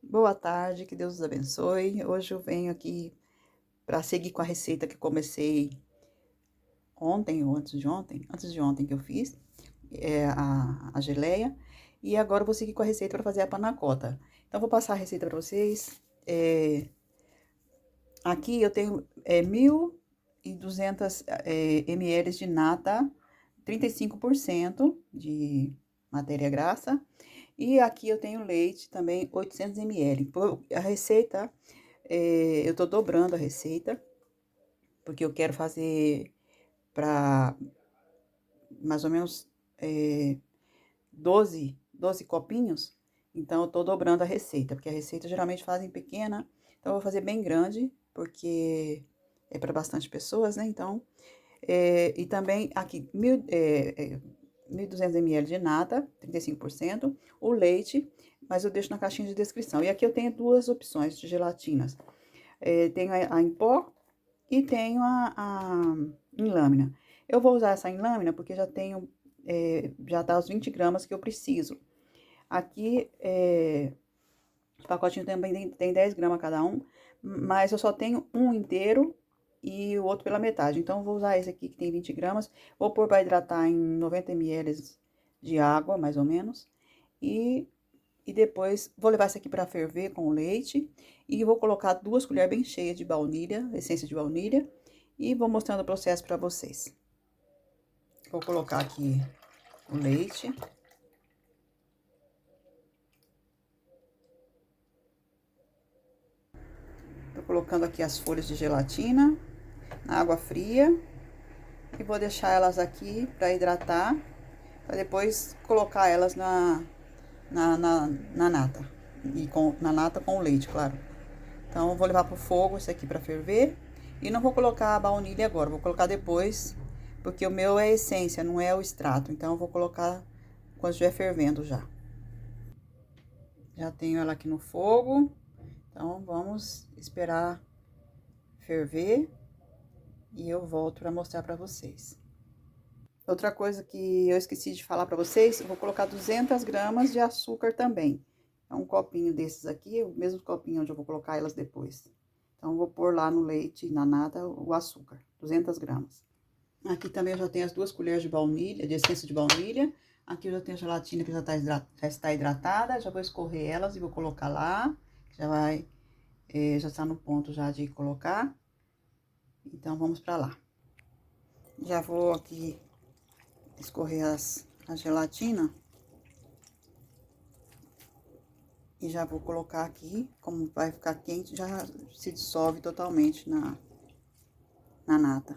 Boa tarde, que Deus os abençoe. Hoje eu venho aqui para seguir com a receita que comecei ontem ou antes de ontem que eu fiz, a geleia, e agora eu vou seguir com a receita para fazer a panacota. Então, eu vou passar a receita para vocês. Aqui eu tenho 1.200 ml de nata, 35% de matéria grassa, e aqui eu tenho leite também, 800 ml. A receita, eu tô dobrando a receita, porque eu quero fazer para mais ou menos 12 copinhos. Então, eu tô dobrando a receita, porque a receita geralmente fazem pequena, então eu vou fazer bem grande, porque é para bastante pessoas, né? Então, e também aqui, 1.200 ml de nata, 35%, o leite, mas eu deixo na caixinha de descrição. E aqui eu tenho duas opções de gelatinas. Tenho a em pó e tenho a em lâmina. Eu vou usar essa em lâmina porque já tenho, já tá os 20 gramas que eu preciso. Aqui, os pacotinhos também tem 10 gramas cada um, mas eu só tenho um inteiro e o outro pela metade. Então, eu vou usar esse aqui que tem 20 gramas. Vou pôr para hidratar em 90 ml de água, mais ou menos. E, e depois vou levar esse aqui para ferver com o leite. E vou colocar 2 colheres bem cheias de baunilha, essência de baunilha. E vou mostrando o processo para vocês. Vou colocar aqui o leite. Tô colocando aqui as folhas de gelatina na água fria. E vou deixar elas aqui para hidratar, para depois colocar elas na nata. Na nata com o leite, claro. Então, eu vou levar pro fogo esse aqui para ferver. E não vou colocar a baunilha agora, vou colocar depois, porque o meu é essência, não é o extrato. Então, eu vou colocar quando estiver fervendo já. Já tenho ela aqui no fogo. Então, vamos esperar ferver e eu volto para mostrar para vocês. Outra coisa que eu esqueci de falar para vocês, eu vou colocar 200 gramas de açúcar também. É um copinho desses aqui, o mesmo copinho onde eu vou colocar elas depois. Então, eu vou pôr lá no leite, na nata, o açúcar, 200 gramas. Aqui também eu já tenho as 2 colheres de baunilha, de essência de baunilha. Aqui eu já tenho a gelatina que já está hidratada, já vou escorrer elas e vou colocar lá. Já vai, já está no ponto já de colocar. Então, vamos para lá. Já vou aqui escorrer a gelatina. E já vou colocar aqui, como vai ficar quente, já se dissolve totalmente na nata.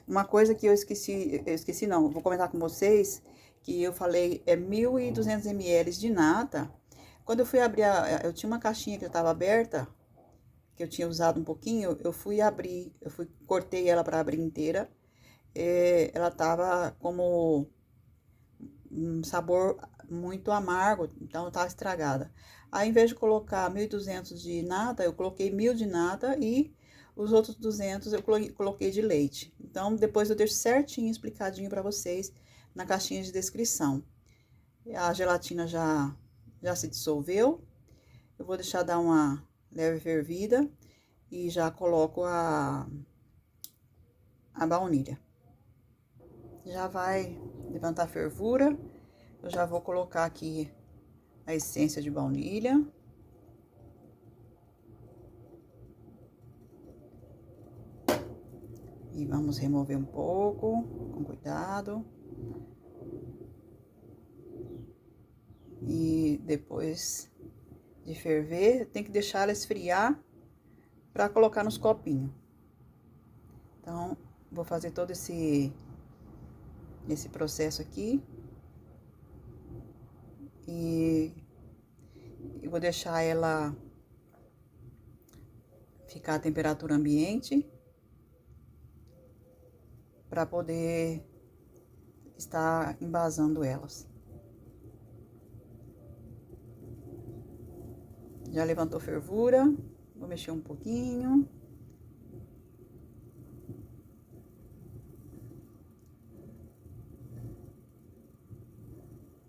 Uma coisa que eu esqueci não, vou comentar com vocês, que eu falei, 1.200 ml de nata. Quando eu fui abrir, eu tinha uma caixinha que já estava aberta, que eu tinha usado um pouquinho, eu fui abrir, cortei ela para abrir inteira. Ela tava como um sabor muito amargo, então tá estragada. Aí, em vez de colocar 1.200 de nata, eu coloquei 1.000 de nata e os outros 200 eu coloquei de leite. Então, depois eu deixo certinho explicadinho para vocês na caixinha de descrição. A gelatina já se dissolveu. Eu vou deixar dar uma leve fervida e já coloco a baunilha. Já vai levantar a fervura. Eu já vou colocar aqui a essência de baunilha. E vamos remover um pouco, com cuidado. E depois de ferver, tem que deixar ela esfriar para colocar nos copinhos. Então, vou fazer todo esse processo aqui. E eu vou deixar ela ficar a temperatura ambiente para poder estar embasando elas. Já levantou fervura, vou mexer um pouquinho.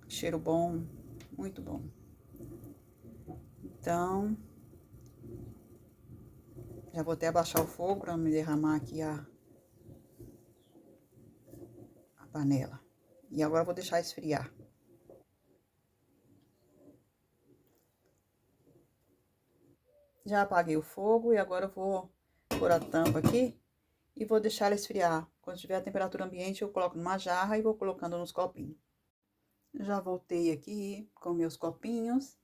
Cheiro bom muito bom. Então, já vou até abaixar o fogo para me derramar aqui a panela. E agora eu vou deixar esfriar. Já apaguei o fogo e agora eu vou pôr a tampa aqui e vou deixar ela esfriar. Quando tiver a temperatura ambiente, eu coloco numa jarra e vou colocando nos copinhos. Já voltei aqui com meus copinhos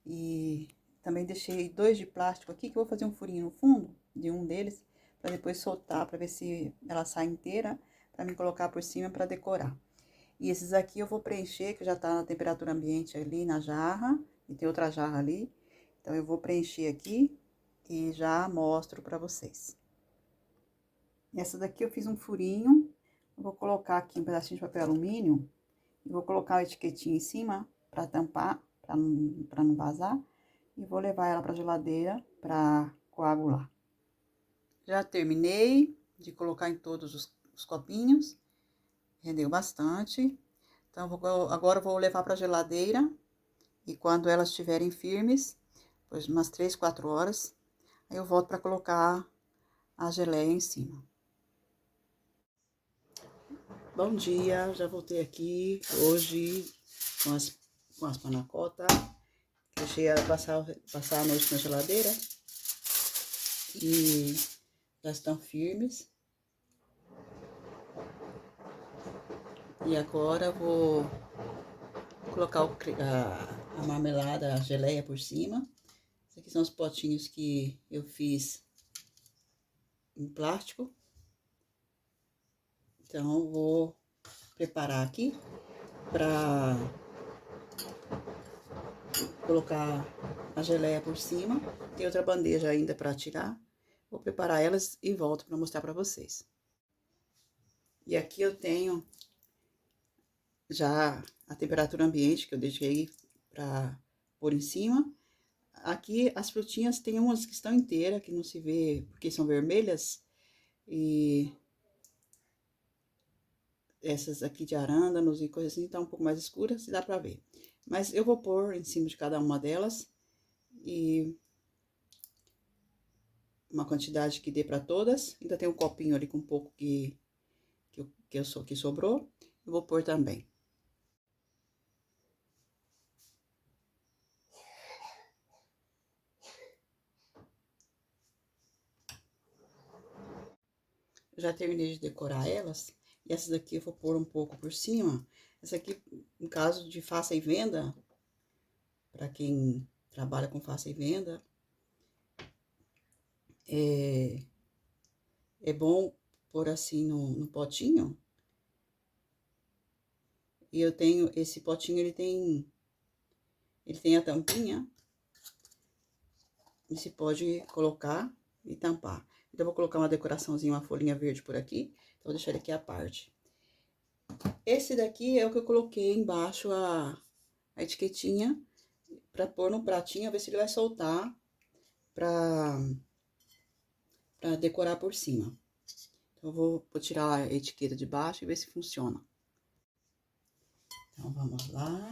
e também deixei 2 de plástico aqui, que eu vou fazer um furinho no fundo de um deles, para depois soltar, para ver se ela sai inteira, para me colocar por cima para decorar. E esses aqui eu vou preencher, que já tá na temperatura ambiente ali na jarra, e tem outra jarra ali. Então, eu vou preencher aqui e já mostro pra vocês. Essa daqui eu fiz um furinho, eu vou colocar aqui um pedacinho de papel alumínio, e vou colocar a etiquetinha em cima pra tampar, pra não vazar, e vou levar ela pra geladeira pra coagular. Já terminei de colocar em todos os copinhos, rendeu bastante. Então, agora eu vou levar pra geladeira, e quando elas estiverem firmes, depois de umas 3, 4 horas, aí eu volto para colocar a geleia em cima. Bom dia, já voltei aqui hoje com as panacota. Deixei passar a noite na geladeira e já estão firmes. E agora eu vou colocar a marmelada, a geleia por cima. Esses aqui são os potinhos que eu fiz em plástico. Então, vou preparar aqui para colocar a geleia por cima. Tem outra bandeja ainda para tirar. Vou preparar elas e volto para mostrar para vocês. E aqui eu tenho já a temperatura ambiente que eu deixei para pôr em cima. Aqui as frutinhas tem umas que estão inteiras, que não se vê porque são vermelhas. E essas aqui de arândanos e coisas assim, tá um pouco mais escura, se dá pra ver. Mas eu vou pôr em cima de cada uma delas e uma quantidade que dê pra todas. Ainda tem um copinho ali com um pouco que sobrou, eu vou pôr também. Já terminei de decorar elas. E essas daqui eu vou pôr um pouco por cima. Essa aqui, em caso de faça e venda, para quem trabalha com faça e venda, é bom pôr assim no potinho. E eu tenho, esse potinho, ele tem a tampinha. E se pode colocar e tampar. Então, eu vou colocar uma decoraçãozinha, uma folhinha verde por aqui. Então, vou deixar ele aqui à parte. Esse daqui é o que eu coloquei embaixo a etiquetinha pra pôr no pratinho, ver se ele vai soltar pra decorar por cima. Então, eu vou tirar a etiqueta de baixo e ver se funciona. Então, vamos lá.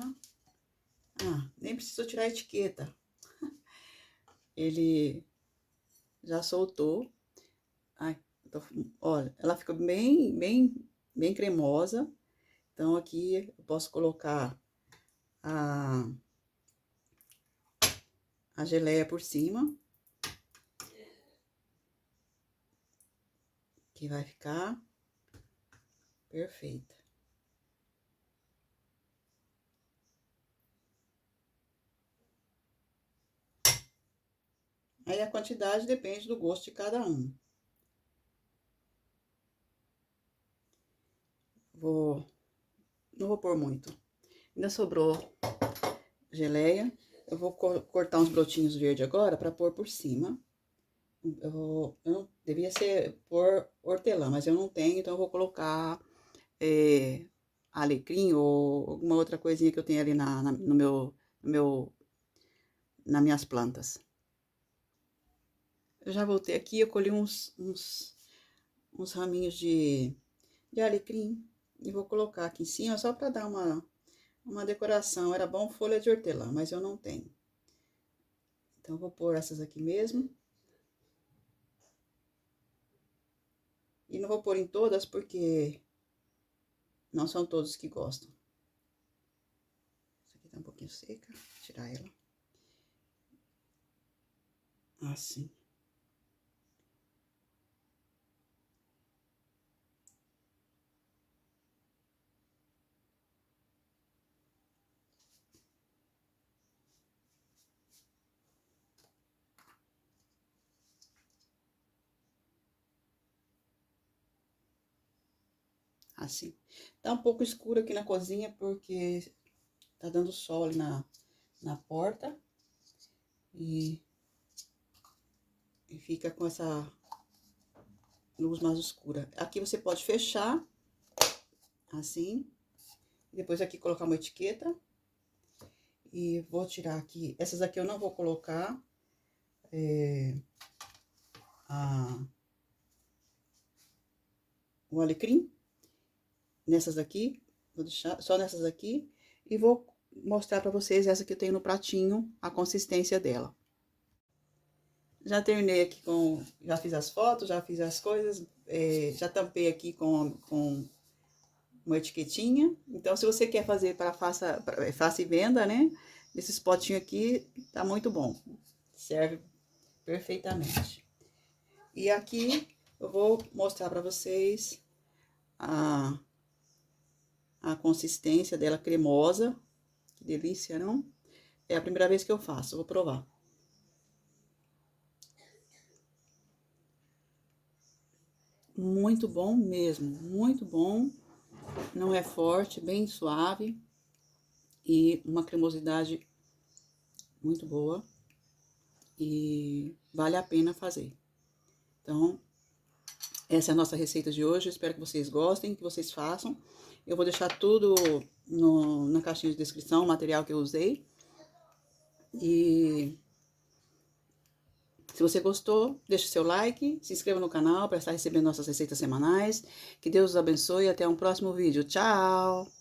Ah, nem precisou tirar a etiqueta. Ele já soltou. Ai, olha, ela fica bem cremosa. Então, aqui eu posso colocar a geleia por cima. Que vai ficar perfeita. Aí a quantidade depende do gosto de cada um. Não vou pôr muito. Ainda sobrou geleia. Eu vou cortar uns brotinhos verdes agora para pôr por cima. Eu não, devia ser por hortelã, mas eu não tenho, então eu vou colocar alecrim ou alguma outra coisinha que eu tenho ali nas minhas plantas. Eu já voltei aqui, eu colhi uns raminhos de alecrim e vou colocar aqui em cima só para dar uma decoração. Era bom folha de hortelã, mas eu não tenho. Então, eu vou pôr essas aqui mesmo. E não vou pôr em todas, porque não são todos que gostam. Essa aqui tá um pouquinho seca, vou tirar ela. Assim. Assim. Tá um pouco escuro aqui na cozinha, porque tá dando sol ali na porta. E fica com essa luz mais escura. Aqui você pode fechar, assim. Depois aqui colocar uma etiqueta. E vou tirar aqui. Essas aqui eu não vou colocar. O alecrim. Nessas aqui. Vou deixar só nessas aqui. E vou mostrar pra vocês essa que eu tenho no pratinho, a consistência dela. Já terminei aqui com... Já fiz as fotos, já fiz as coisas. Já tampei aqui com uma etiquetinha. Então, se você quer fazer para faça e venda, né? Esses potinhos aqui, tá muito bom. Serve perfeitamente. E aqui, eu vou mostrar para vocês a consistência dela cremosa. Que delícia, não? É a primeira vez que eu faço, vou provar. Muito bom mesmo, muito bom. Não é forte, bem suave. E uma cremosidade muito boa. E vale a pena fazer. Então, essa é a nossa receita de hoje. Eu espero que vocês gostem, que vocês façam. Eu vou deixar tudo na caixinha de descrição, o material que eu usei. E se você gostou, deixe seu like, se inscreva no canal para estar recebendo nossas receitas semanais. Que Deus os abençoe e até um próximo vídeo. Tchau!